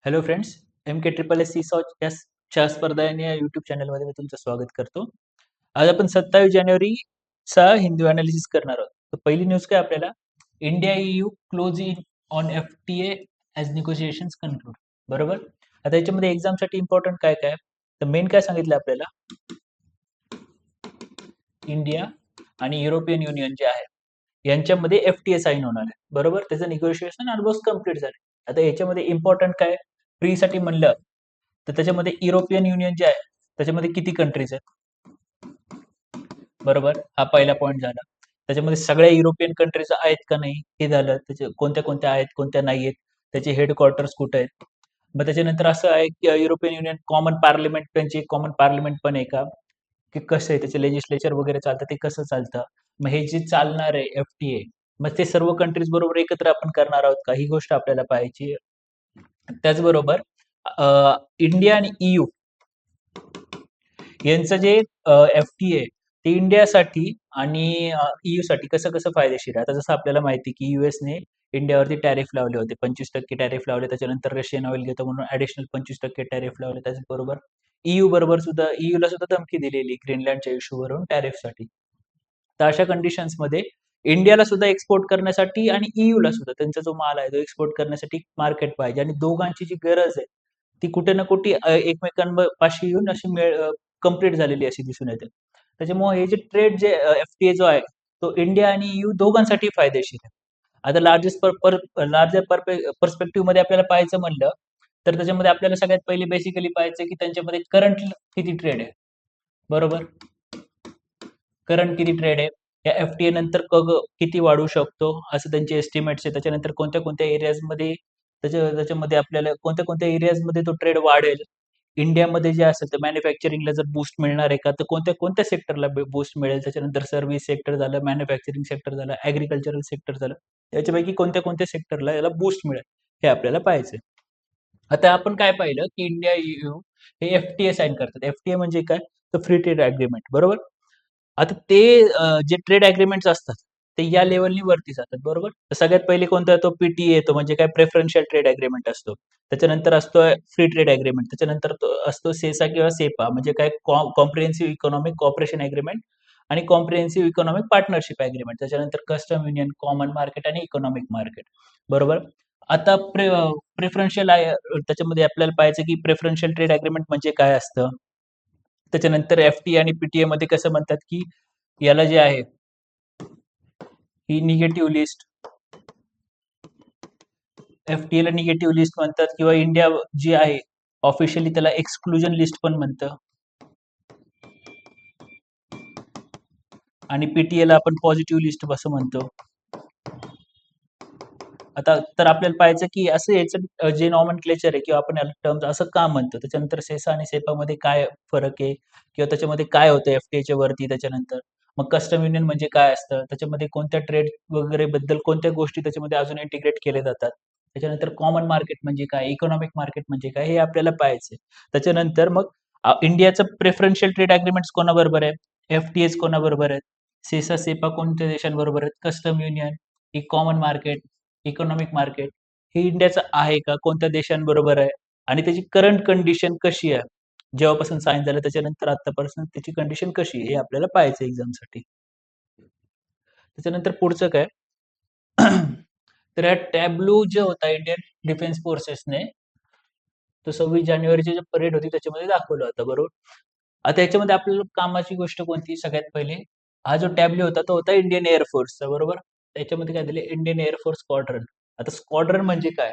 Hello friends, MK SSS या स्पर्धा या यूट्यूब चॅनलमध्ये मी तुमचं स्वागत करतो. आज आपण 27 जानेवारीचा हिंदी अनालिसिस करणार आहोत. तर पहिली न्यूज काय आपल्याला, India EU close in on FTA as negotiations conclude. बरोबर. आता याच्यामध्ये एक्झामसाठी इम्पॉर्टंट काय काय, तर मेन काय सांगितलं आपल्याला, इंडिया आणि युरोपियन युनियन जे आहे यांच्यामध्ये FTA साईन होणार आहे. बरोबर. त्याचं निगोशिएशन ऑलमोस्ट कम्प्लीट झाले. आता याच्यामध्ये इम्पॉर्टंट काय, फ्री साठी म्हणलं तर त्याच्यामध्ये युरोपियन युनियन जे आहे त्याच्यामध्ये किती कंट्रीज आहेत. बरोबर, हा पहिला पॉईंट झाला. त्याच्यामध्ये सगळ्या युरोपियन कंट्रीज आहेत का नाही हे झालं. त्याचे कोणत्या कोणत्या आहेत, कोणत्या नाही आहेत, त्याचे हेडक्वार्टर्स कुठे आहेत. मग त्याच्यानंतर असं आहे की युरोपियन युनियन कॉमन पार्लिमेंट, त्यांची कॉमन पार्लिमेंट पण आहे का, की कसं आहे त्याचे लेजिस्लेचर वगैरे चालतं, ते कसं चालतं. मग हे जे चालणार आहे FTA, मग ते सर्व कंट्रीज बरोबर एकत्र आपण करणार आहोत का, ही गोष्ट आपल्याला पाहायची. त्याचबरोबर इंडिया आणि EU यांचं जे FTA ते इंडियासाठी आणि EU साठी कसं कसं फायदेशीर आहे. आता जसं आपल्याला माहिती की ने इंडियावरती टॅरिफ लावले होते, 25% टॅरिफ लावले. त्याच्यानंतर रशियन ऑइल घेतो म्हणून ऍडिशनल 25% टॅरिफ लावले. त्याचबरोबर EU बरोबर सुद्धा, ला सुद्धा धमकी दिलेली ग्रीनलँडच्या इश्यूवरून टॅरिफसाठी. तर अशा कंडिशन्समध्ये इंडियाला सुद्धा एक्सपोर्ट करण्यासाठी आणि ला सुद्धा त्यांचा जो माल आहे तो एक्सपोर्ट करण्यासाठी मार्केट पाहिजे, आणि दोघांची जी गरज आहे ती कुठे ना कुठे एकमेकांपाशी येऊन अशी कंप्लीट झालेली अशी दिसून येते. त्याच्यामुळे हे जे ट्रेड जे FTA जो आहे तो इंडिया आणि EU दोघांसाठी फायदेशीर आहे. आता लार्जर पर्स्पेक्टिव्ह मध्ये आपल्याला पाहायचं म्हणलं तर त्याच्यामध्ये आपल्याला सगळ्यात पहिले बेसिकली पाहायचं की त्यांच्यामध्ये करंट किती ट्रेड आहे. बरोबर, करंट किती ट्रेड आहे, या FTA नंतर किती वाढू शकतो असं त्यांचे एस्टिमेट्स आहे. त्याच्यानंतर कोणत्या कोणत्या एरियाजमध्ये त्याच्यामध्ये आपल्याला कोणत्या कोणत्या एरियाजमध्ये तो ट्रेड वाढेल. इंडियामध्ये जे असेल तर मॅन्युफॅक्चरिंगला जर बूस्ट मिळणार आहे का, तर कोणत्या कोणत्या सेक्टरला बूस्ट मिळेल. त्याच्यानंतर सर्व्हिस सेक्टर झालं, मॅन्युफॅक्चरिंग सेक्टर झालं, ऍग्रिकल्चरल सेक्टर झालं, याच्यापैकी कोणत्या कोणत्या सेक्टरला याला बूस्ट मिळेल हे आपल्याला पाहायचंय. आता आपण काय पाहिलं की इंडिया EU हे FTA साईन करतात. FTA म्हणजे काय, तर फ्री ट्रेड अग्रीमेंट. बरोबर. आता ते जे ट्रेड अग्रीमेंट्स असतात ते या लेवलनी वरती जातात. बरोबर. तर सगळ्यात पहिले कोणता येतो, PTA येतो, म्हणजे काय, प्रेफरन्शियल ट्रेड अग्रीमेंट असतो. त्याच्यानंतर असतो फ्री ट्रेड अग्रीमेंट. त्याच्यानंतर तो असतो सेसा किंवा सेपा, म्हणजे काय, कॉम्प्रिहेन्सिव्ह इकॉनॉमिक कोऑपरेशन अग्रीमेंट आणि कॉम्प्रिहेन्सिव्ह इकॉनॉमिक पार्टनरशिप अग्रीमेंट. त्याच्यानंतर कस्टम युनियन, कॉमन मार्केट आणि इकॉनॉमिक मार्केट. बरोबर. आता प्रेफरन्शियल आहे, त्याच्यामध्ये आपल्याला पाहायचं की प्रेफरन्शियल ट्रेड अग्रीमेंट म्हणजे काय असतं. त्याच्यानंतर FTA आणि PTA मध्ये कसं म्हणतात की याला जे आहे ही निगेटिव्ह लिस्ट, FTA ला निगेटिव्ह लिस्ट म्हणतात, किंवा इंडिया जी आहे ऑफिशियली त्याला एक्सक्लुजन लिस्ट पण म्हणतं, आणि PTA ला आपण पॉझिटिव्ह लिस्ट असं म्हणतो. आता तर आपल्याला पाहायचं की असं याचं जे नॉमन क्लेचर आहे किंवा आपण याला टर्म्स असं का म्हणतो. त्याच्यानंतर सेसा आणि सेपा मध्ये काय फरक आहे, किंवा त्याच्यामध्ये काय होतं FTA वरती. त्याच्यानंतर मग कस्टम युनियन म्हणजे काय असतं, त्याच्यामध्ये कोणत्या ट्रेड वगैरे बद्दल कोणत्या गोष्टी त्याच्यामध्ये अजून इंटिग्रेट केले जातात. त्याच्यानंतर कॉमन मार्केट म्हणजे काय, इकॉनॉमिक मार्केट म्हणजे काय, हे आपल्याला पाहायचंय. त्याच्यानंतर मग इंडियाचं प्रेफरन्शियल ट्रेड अग्रीमेंट्स कोणाबरोबर आहे, FTAs कोणाबरोबर आहेत, सेसा सेपा कोणत्या देशांबरोबर आहेत, कस्टम युनियन, ही कॉमन मार्केट, इकॉनॉमिक मार्केट हे इंडियाचं आहे का, कोणत्या देशांबरोबर आहे, आणि त्याची करंट कंडिशन कशी आहे, जेव्हापासून साईन झालं त्याच्यानंतर आतापासून त्याची कंडिशन कशी आहे, हे आपल्याला पाहायचं एक्झामसाठी. त्याच्यानंतर पुढचं काय, तर हा टॅब्लू जे होता इंडियन डिफेन्स फोर्सेसने, तो 26 जानेवारीची जी परेड होती त्याच्यामध्ये दाखवला होता. बरोबर. आता याच्यामध्ये आपल्याला कामाची गोष्ट कोणती, सगळ्यात पहिले हा जो टॅब्ल्यू होता तो होता इंडियन एअरफोर्सचा. बरोबर. त्याच्यामध्ये काय दिले, इंडियन एअरफोर्स स्क्वॉड्रन. आता स्क्वॉड्रन म्हणजे काय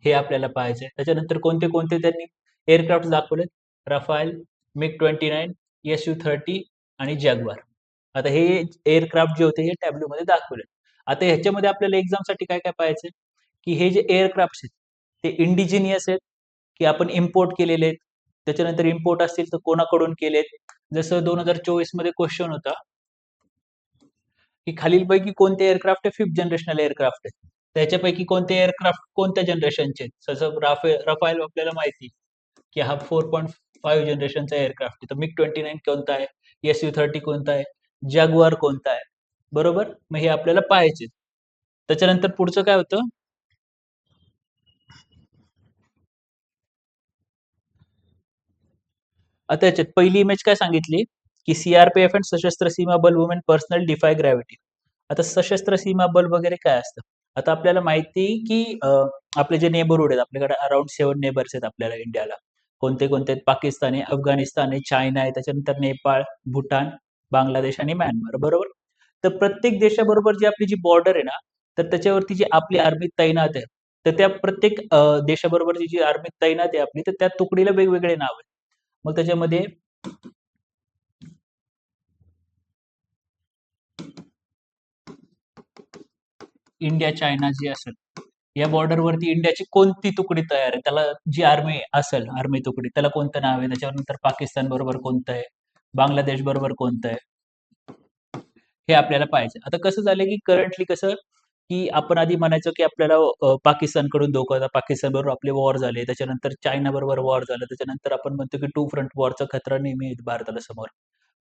हे आपल्याला पाहायचंय. त्याच्यानंतर कोणते कोणते त्यांनी एअरक्राफ्ट दाखवले, रफाल, MiG-29, Su-30 आणि जॅग्वार. आता हे एअरक्राफ्ट जे होते हे टॅब्ल्यू मध्ये दाखवले. आता ह्याच्यामध्ये आपल्याला एक्झामसाठी काय काय पाहायचंय, की हे जे एअरक्राफ्ट आहेत ते इंडिजिनियस आहेत की आपण इम्पोर्ट केलेले आहेत. त्याच्यानंतर इम्पोर्ट असतील तर कोणाकडून केलेत. जसं 2024 मध्ये क्वेश्चन होता की खालीलपैकी कोणते एअरक्राफ्ट हे फिफ्थ जनरेशनल एअरक्राफ्ट आहेत. त्याच्यापैकी कोणते एअरक्राफ्ट कोणत्या जनरेशनचे आहेत. जसं रफाल आपल्याला माहिती की हा 4.5 जनरेशनचा एअरक्राफ्ट आहे. तर MiG-29 कोणता आहे, Su-30 कोणता आहे, जॅग्वार कोणता आहे. बरोबर. मग हे आपल्याला पाहायचे. त्याच्यानंतर पुढचं काय होतं, आता याच्यात पहिली इमेज काय सांगितली, की सीआरपीएफ अँड सशस्त्र सीमा बल वुमेन पर्सनल डिफाय ग्रॅव्हिटी. आता सशस्त्र सीमा बल वगैरे काय असतं? आता आपल्याला माहिती की आपले जे नेबरहूड आहेत, आपल्याकडे अराउंड 7 नेबर्स आहेत आपल्याला इंडियाला. कोणते आहेत? पाकिस्तान आहे, अफगाणिस्तान आहे, चायना आहे, त्याच्यानंतर नेपाळ, भूटान, बांगलादेश आणि म्यानमार, बरोबर? तर प्रत्येक देशाबरोबर जी आपली जी बॉर्डर आहे ना, तर त्याच्यावरती जी आपली आर्मी तैनात आहे, तर त्या प्रत्येक देशाबरोबरची जी आर्मी तैनात आहे आपली, तर त्या तुकडीला वेगवेगळे नाव आहे. मग त्याच्यामध्ये इंडिया, चायना जी असेल, या बॉर्डरवरती इंडियाची कोणती तुकडी तयार आहे? त्याला जी आर्मी असेल, आर्मी तुकडी, त्याला कोणतं नाव आहे? त्याच्यानंतर पाकिस्तान बरोबर कोणतं आहे? बांगलादेश बरोबर कोणतं आहे? हे आपल्याला पाहायचं. आता कसं झालंय, की करंटली कसं, की आपण आधी म्हणायचो, की आपल्याला पाकिस्तानकडून धोका होता. पाकिस्तानबरोबर आपले वॉर झाले. त्याच्यानंतर चायनाबरोबर वॉर झालं. त्याच्यानंतर आपण म्हणतो, की टू फ्रंट वॉरचा खतरा नेहमी आहे भारताला समोर.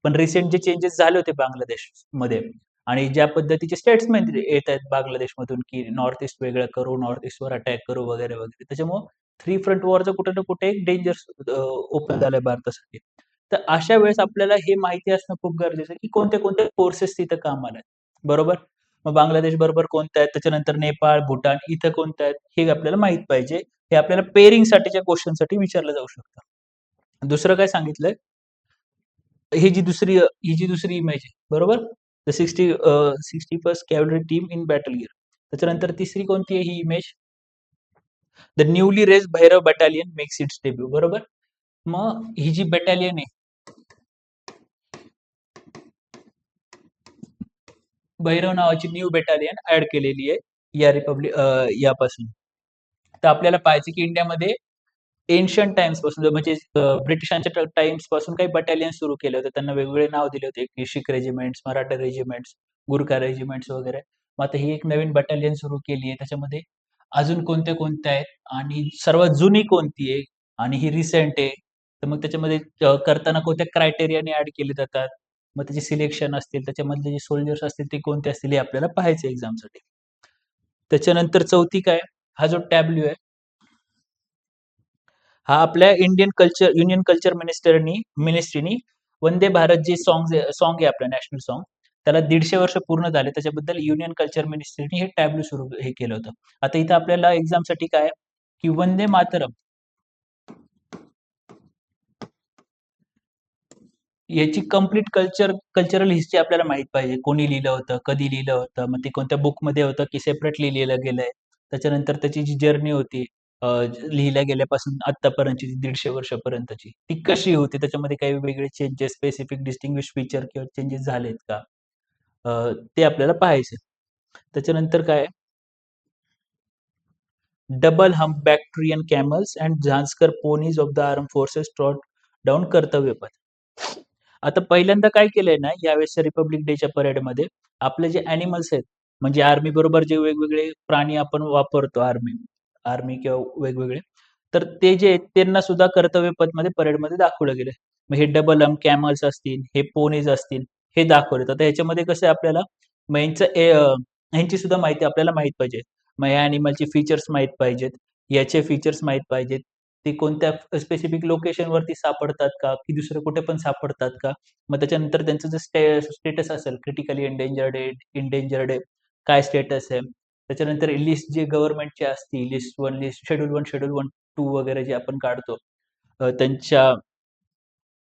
पण रिसेंट जे चेंजेस झाले होते बांगलादेशमध्ये आणि ज्या पद्धतीचे स्टेट्समेंट येत आहेत बांगलादेशमधून, की नॉर्थ ईस्ट वेगळं करू, नॉर्थ ईस्टवर अटॅक करू वगैरे, वगैरे. त्याच्यामुळं थ्री फ्रंट वॉरचं कुठे ना कुठे एक डेंजर ओपन झालंय भारतासाठी. तर अशा वेळेस आपल्याला हे माहिती असणं खूप गरजेचं आहे, की कोणते-कोणते फोर्सेस तिथं कामाला आहेत. बरोबर? मग बांगलादेश बरोबर कोणत्या आहेत, त्याच्यानंतर नेपाळ, भूटान इथं कोणत्या आहेत, हे आपल्याला माहीत पाहिजे. हे आपल्याला पेअरिंगसाठीच्या क्वेशनसाठी विचारलं जाऊ शकतं. दुसरं काय सांगितलंय, ही जी दुसरी इमेज आहे, बरोबर? The 61st cavalry team in battle gear. त्याच्यानंतर तिसरी कोणती आहे ही image? The newly raised Bhairav battalion makes its debut, बरोबर? मग ही जी बटालियन आहे, भैरव नावाची न्यू बटालियन ऍड केलेली आहे यापासून. तर आपल्याला पाहायचं की इंडियामध्ये एन्शियंट टाइम्स पासून म्हणजे ब्रिटिशांच्या टाइम्स पासून काही बटालियन सुरू केले होते. त्यांना वेगवेगळे नाव दिले होते, की Sikh regiments, Maratha regiments, Gurkha regiments वगैरे. मग आता ही एक नवीन बटालियन सुरू केली आहे. त्याच्यामध्ये अजून कोणते आहेत आणि सर्वात जुनी कोणती आहे आणि ही रिसेंट आहे. तर मग त्याच्यामध्ये करताना कोणत्या क्रायटेरियाने ॲड केले जातात. मग त्याचे सिलेक्शन असतील, त्याच्यामधले जे सोल्जर्स असतील ते कोणते असतील हे आपल्याला पाहायचं एक्झामसाठी. त्याच्यानंतर चौथी काय, हा जो टॅब्ल्यू आहे, हा आपल्या युनियन कल्चर मिनिस्ट्रीनी वंदे भारत जे सॉन्ग आहे आपलं नॅशनल सॉन्ग, त्याला 150 वर्ष पूर्ण झाले. त्याच्याबद्दल युनियन कल्चर मिनिस्ट्रीनी हे टॅब्लू सुरू हे केलं होतं. आता इथं आपल्याला एक्झामसाठी काय आहे, की वंदे मातरम याची कंप्लीट कल्चरल हिस्ट्री आपल्याला माहीत पाहिजे. कोणी लिहिलं होतं, कधी लिहिलं होतं, मग ते कोणत्या बुकमध्ये होतं, की सेपरेटली लिहिलं गेलंय. त्याच्यानंतर त्याची जी जर्नी होती लिहिल्या गेल्यापासून आत्तापर्यंतची 150 वर्षापर्यंतची, ती कशी होती? त्याच्यामध्ये काही वेगळे चेंजेस, स्पेसिफिक डिस्टिंग्विश फीचर किंवा चेंजेस झालेत का? ते आपल्याला पाहायचं. त्याच्यानंतर काय double hump Bactrian camels and Zanskar ponies of the arm forces trot down Kartavya Path. आता पहिल्यांदा काय केलंय ना, यावेळेसच्या रिपब्लिक डेच्या परेडमध्ये आपले जे ॲनिमल्स आहेत, म्हणजे आर्मी बरोबर जे वेगवेगळे प्राणी आपण वापरतो आर्मी आर्मी किंवा वेगवेगळे, तर ते जे आहेत त्यांना सुद्धा कर्तव्य पथमध्ये परेडमध्ये दाखवलं गेलंय. मग हे डबल हम्प कॅमल्स असतील, हे पोनीज असतील, हे दाखवलेत. आता ह्याच्यामध्ये कसं आहे आपल्याला मग ह्यांची सुद्धा माहिती आपल्याला माहीत पाहिजे. मग ह्या ॲनिमलचे फीचर्स माहीत पाहिजेत, याचे फीचर्स माहीत पाहिजेत. ते कोणत्या स्पेसिफिक लोकेशनवरती सापडतात का? की दुसरं कुठे पण सापडतात का? मग त्याच्यानंतर त्यांचं जे स्टेटस असेल क्रिटिकली एंडेंजर्ड आहे, काय स्टेटस आहे? त्याच्यानंतर लिस्ट जे गव्हर्नमेंटची असती, लिस्ट 1, लिस्ट शेड्यूल 1, शेड्यूल 1, 2 वगैरे जे आपण काढतो, त्यांच्या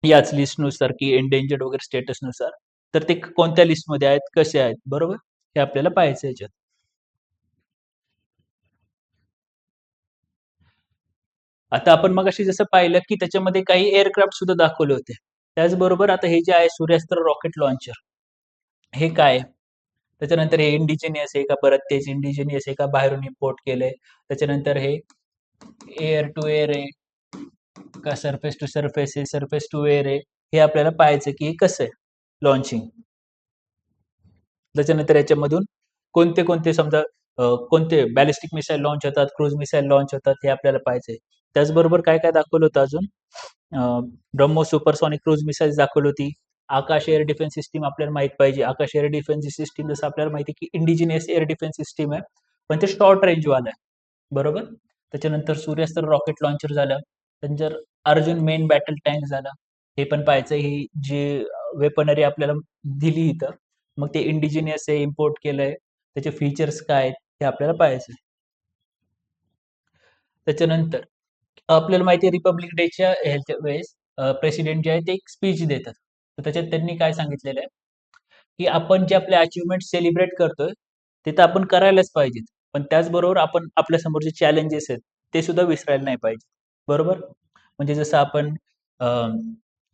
याच लिस्टनुसार की एंडेंजर्ड वगैरे स्टेटसनुसार, तर ते कोणत्या लिस्टमध्ये आहेत, कसे आहेत, बरोबर? हे आपल्याला पाहायचं याच्यात. आता आपण मगाशी जसं पाहिलं, की त्याच्यामध्ये काही एअरक्राफ्ट सुद्धा दाखवले होते. त्याचबरोबर आता हे जे आहे सूर्यास्त्र रॉकेट लॉन्चर, हे काय आहे? त्याच्यानंतर हे इंडिजिनियस आहे का? परत तेच इंडिजिनियस आहे का? बाहेरून इम्पोर्ट केलंय? त्याच्यानंतर हे एअर टू एअर आहे का सरफेस टू सरफेस आहे, सरफेस टू एअर आहे? हे आपल्याला पाहायचं, की हे कसं आहे लॉन्चिंग. त्याच्यानंतर याच्यामधून कोणते-कोणते समजा कोणते बॅलिस्टिक मिसाईल लॉन्च होतात, क्रूझ मिसाईल लॉन्च होतात, हे आपल्याला पाहायचंय. त्याचबरोबर काय-काय दाखवलं होतं अजून? ब्रह्मोस सुपरसॉनिक क्रूझ मिसाईल्स दाखवली होती. आकाश एअर डिफेन्स सिस्टम आपल्याला माहीत पाहिजे. आकाश एअर डिफेन्स सिस्टम जसं आपल्याला माहिती आहे, की इंडिजिनियस एअर डिफेन्स सिस्टम आहे. पण ते शॉर्ट रेंजवालं आहे. बरोबर? त्याच्यानंतर सूर्यास्त्र रॉकेट लॉन्चर झालं. त्यानंतर अर्जुन मेन बॅटल टँक झालं. हे पण पाहायचं. ही जी वेपनरी आपल्याला दिली इथं, मग ते इंडिजिनियस आहे, इम्पोर्ट केलंय, त्याचे फीचर्स काय आहेत, हे आपल्याला पाहायचं. त्याच्यानंतर आपल्याला माहिती आहे रिपब्लिक डेच्या ह्याच्या वेळेस प्रेसिडेंट जे आहे ते एक स्पीच देतात. तर त्याच्यात त्यांनी काय सांगितलेलं आहे, की आपण जे आपले अचीव्हमेंट सेलिब्रेट करतोय, ते तर आपण करायलाच पाहिजेत. पण त्याचबरोबर आपण आपल्यासमोर जे चॅलेंजेस आहेत, ते सुद्धा विसरायला नाही पाहिजे. बरोबर? म्हणजे जसं आपण अ,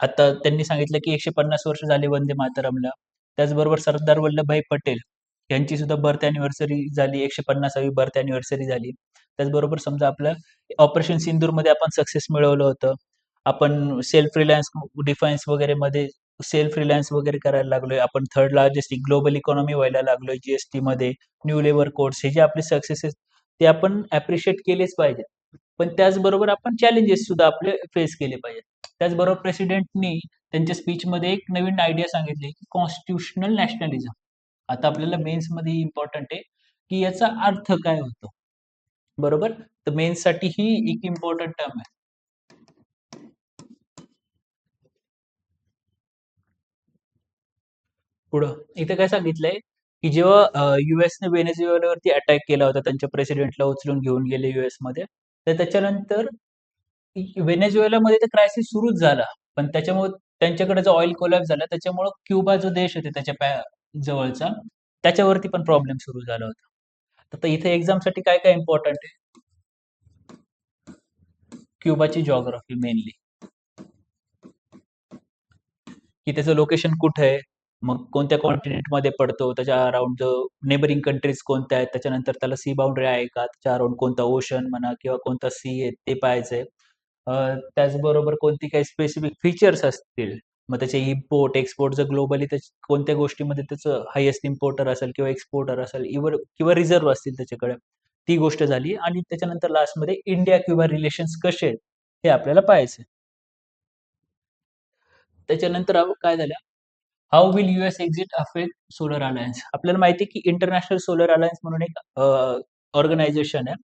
आता त्यांनी सांगितलं, की 150 वर्ष झाले वंदे मातरमला. त्याचबरोबर सरदार वल्लभभाई पटेल यांची सुद्धा बर्थ अॅनिव्हर्सरी झाली, 150वी बर्थ अॅनिव्हर्सरी झाली. त्याचबरोबर समजा आपलं ऑपरेशन सिंदूरमध्ये आपण सक्सेस मिळवलं होतं. आपण सेल्फ रिलायन्स डिफेन्स वगैरेमध्ये सेल्फ रिलायन्स वगैरे करायला लागलोय. आपण थर्ड लार्जेस्ट ग्लोबल इकॉनॉमी व्हायला लागलोय जी-एस-टीमध्ये. न्यू लेबर कोड्स हे जे आपले सक्सेसेस ते आपण ॲप्रिशिएट केलेच पाहिजे. पण त्याचबरोबर आपण चॅलेंजेस सुद्धा आपले फेस केले पाहिजेत. त्याचबरोबर प्रेसिडेंटनी त्यांच्या स्पीचमध्ये एक नवीन आयडिया सांगितली, की कॉन्स्टिट्यूशनल नॅशनलिझम. आता आपल्याला मेन्समध्ये इम्पोर्टंट आहे, की याचा अर्थ काय होतो? बरोबर? तर मेन्ससाठी ही एक इम्पोर्टंट टर्म आहे. पुढं इथे काय सांगितलंय, की जेव्हा यूएसने व्हेनेझुएलावरती अटॅक केला होता, त्यांच्या प्रेसिडेंटला उचलून घेऊन गेले यूएसमध्ये. तर त्याच्यानंतर व्हेनेझुएलामध्ये तर क्रायसिस सुरूच झाला. पण त्याच्यामुळे त्यांच्याकडे जो ऑइल कोलॅप्स झाला, त्याच्यामुळं क्युबा जो देश होते त्याच्या जवळचा, त्याच्यावरती पण प्रॉब्लेम सुरू झाला होता. तर इथे एक्झामसाठी काय-काय इम्पोर्टंट आहे? क्युबाची जिओग्राफी मेनली, की त्याचं लोकेशन कुठे आहे? मग कोणत्या कॉन्टिनेंटमध्ये पडतो? त्याच्या अराउंड नेबरिंग कंट्रीज कोणत्या आहेत? त्याच्यानंतर त्याला सी बाउंडरी आहे का? त्याच्या अराउंड कोणता ओशन म्हणा किंवा कोणता सी आहे ते पाहायचंय. त्याचबरोबर कोणती काही स्पेसिफिक फीचर्स असतील. मग त्याचे इम्पोर्ट, एक्सपोर्ट जर ग्लोबली कोणत्या गोष्टीमध्ये त्याचं हायेस्ट इम्पोर्टर असेल किंवा एक्सपोर्टर असेल किंवा रिझर्व्ह असतील त्याच्याकडे. ती गोष्ट झाली आणि त्याच्यानंतर लास्टमध्ये इंडिया क्युबा रिलेशन्स कसे आहेत? हे आपल्याला पाहायचंय. त्याच्यानंतर काय झालं? How will US exit affect solar alliance? आपल्याला माहिती आहे की इंटरनॅशनल सोलर अलायन्स म्हणून एक ऑर्गनायझेशन आहे.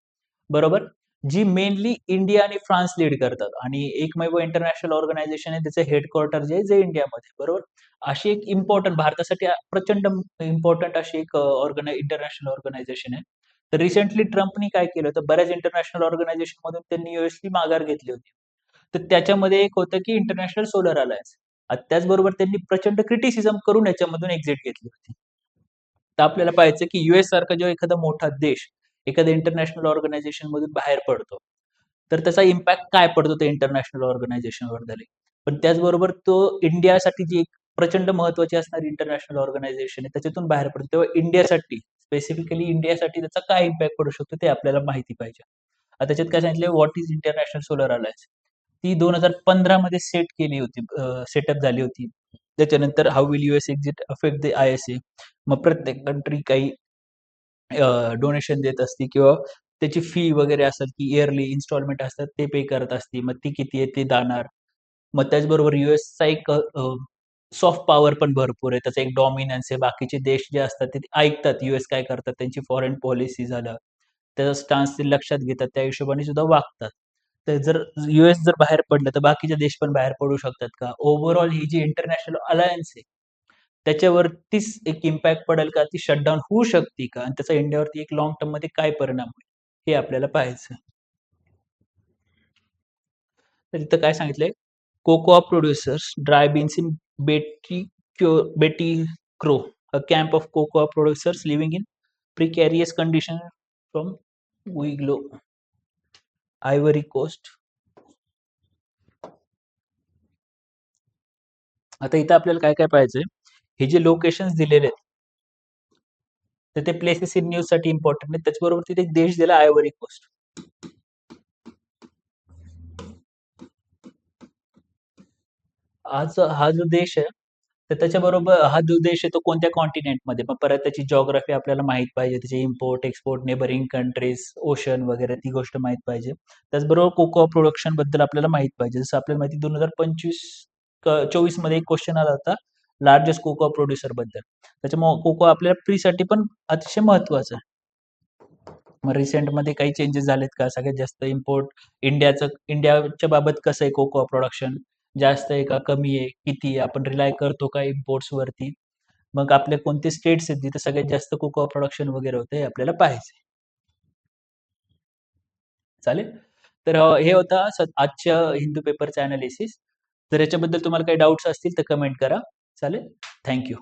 बरोबर? जी मेनली इंडिया आणि फ्रान्स लीड करतात आणि एकमेव इंटरनॅशनल ऑर्गनायझेशन आहे त्याचं हेडक्वार्टर जे आहे जे इंडियामध्ये बरोबर. अशी एक इम्पोर्टंट भारतासाठी प्रचंड इम्पोर्टंट अशी एक इंटरनॅशनल ऑर्गनायझेशन आहे. तर रिसेंटली ट्रम्पनी काय केलं तर बऱ्याच इंटरनॅशनल ऑर्गनायझेशन मधून त्यांनी यूएसची माघार घेतली होती. तर त्याच्यामध्ये एक होतं की इंटरनॅशनल सोलर अलायन्स. त्याचबरोबर त्यांनी प्रचंड क्रिटिसिझम करून याच्यामधून एक्झिट घेतली होती. तर आपल्याला पाहायचं की यूएस सारखा जेव्हा एखादा मोठा देश एखाद्या इंटरनॅशनल ऑर्गनायझेशन मधून बाहेर पडतो, तर त्याचा इम्पॅक्ट काय पडतो त्या इंटरनॅशनल ऑर्गनायझेशनवर झाले. पण त्याचबरोबर तो इंडियासाठी जी एक प्रचंड महत्त्वाची असणारी इंटरनॅशनल ऑर्गनायझेशन आहे, त्याच्यातून बाहेर पडतो. तेव्हा इंडियासाठी, स्पेसिफिकली इंडियासाठी त्याचा काय इम्पॅक्ट पडू शकतो ते आपल्याला माहिती पाहिजे. आता त्याच्यात काय सांगितलंय, what is international solar alliance? ती 2015 मध्ये सेटअप झाली होती. त्याच्यानंतर how will US exit affect the ISA? मग प्रत्येक कंट्री काही डोनेशन देत असते किंवा त्याची फी वगैरे असेल की इयरली इन्स्टॉलमेंट असतात ते पे करत असते. मग ती किती आहे ते जाणार. मग त्याचबरोबर यूएसचा एक सॉफ्ट पॉवर पण भरपूर आहे. त्याचा एक डॉमिनन्स आहे. बाकीचे देश जे असतात ते ऐकतात यूएस काय करतात, त्यांची फॉरेन पॉलिसी झालं, त्याचा स्टान्स ते लक्षात घेतात. त्या हिशोबाने सुद्धा वागतात. तर जर यूएस जर बाहेर पडलं, तर बाकीचे देश पण बाहेर पडू शकतात का? ओव्हरऑल ही जी इंटरनॅशनल अलायन्स आहे, त्याच्यावरतीच एक इम्पॅक्ट पडेल का? ती शटडाउन होऊ शकते का? आणि त्याचा इंडियावरती एक लाँग टर्ममध्ये काय परिणाम होईल? हे आपल्याला पाहायचं. तर तिथं काय सांगितलंय? Cocoa producers dry beans in Betty Betty Crow, a camp of cocoa producers living in precarious condition from Wiglo, Ivory Coast. आता इथं आपल्याला काय पाहायचंय? हे जे लोकेशन्स दिलेले आहेत, तर ते प्लेसेस इन न्यूजसाठी इम्पोर्टंट आहेत. त्याचबरोबर तिथे एक देश दिला आयव्हरी कोस्ट. हा जो देश आहे, तर त्याच्याबरोबर हा जो देश आहे तो कोणत्या कॉन्टिनेंटमध्ये? मग परत त्याची जिओग्राफी आपल्याला माहीत पाहिजे. त्याचे import, export, neighbouring countries, ocean वगैरे ती गोष्ट माहीत पाहिजे. त्याचबरोबर कोकोआ प्रोडक्शनबद्दल आपल्याला माहीत पाहिजे. जसं आपल्याला माहिती 2025 24 मध्ये एक क्वेश्चन आला होता, लार्जेस्ट कोकोआ प्रोड्युसरबद्दल. त्याच्यामुळे कोकोआ आपल्या प्रीसाठी पण अतिशय महत्त्वाचं आहे. मग रिसेंटमध्ये काही चेंजेस झालेत का? सगळ्यात जास्त इंडियाच्या बाबत कसं आहे कोकोआ प्रोडक्शन? जास्त आहे का कमी आहे, किती आहे, आपण रिलाय करतो का इम्पोर्ट्सवरती? मग आपले कोणते स्टेट्स आहेत जिथे सगळ्यात जास्त कोको प्रोडक्शन वगैरे होतं हे आपल्याला पाहायचंय. चालेल? तर हे होतं आजच्या हिंदू पेपरचं एनालिसिस. जर याच्याबद्दल तुम्हाला काही डाउट्स असतील तर कमेंट करा. चालेल? Thank you.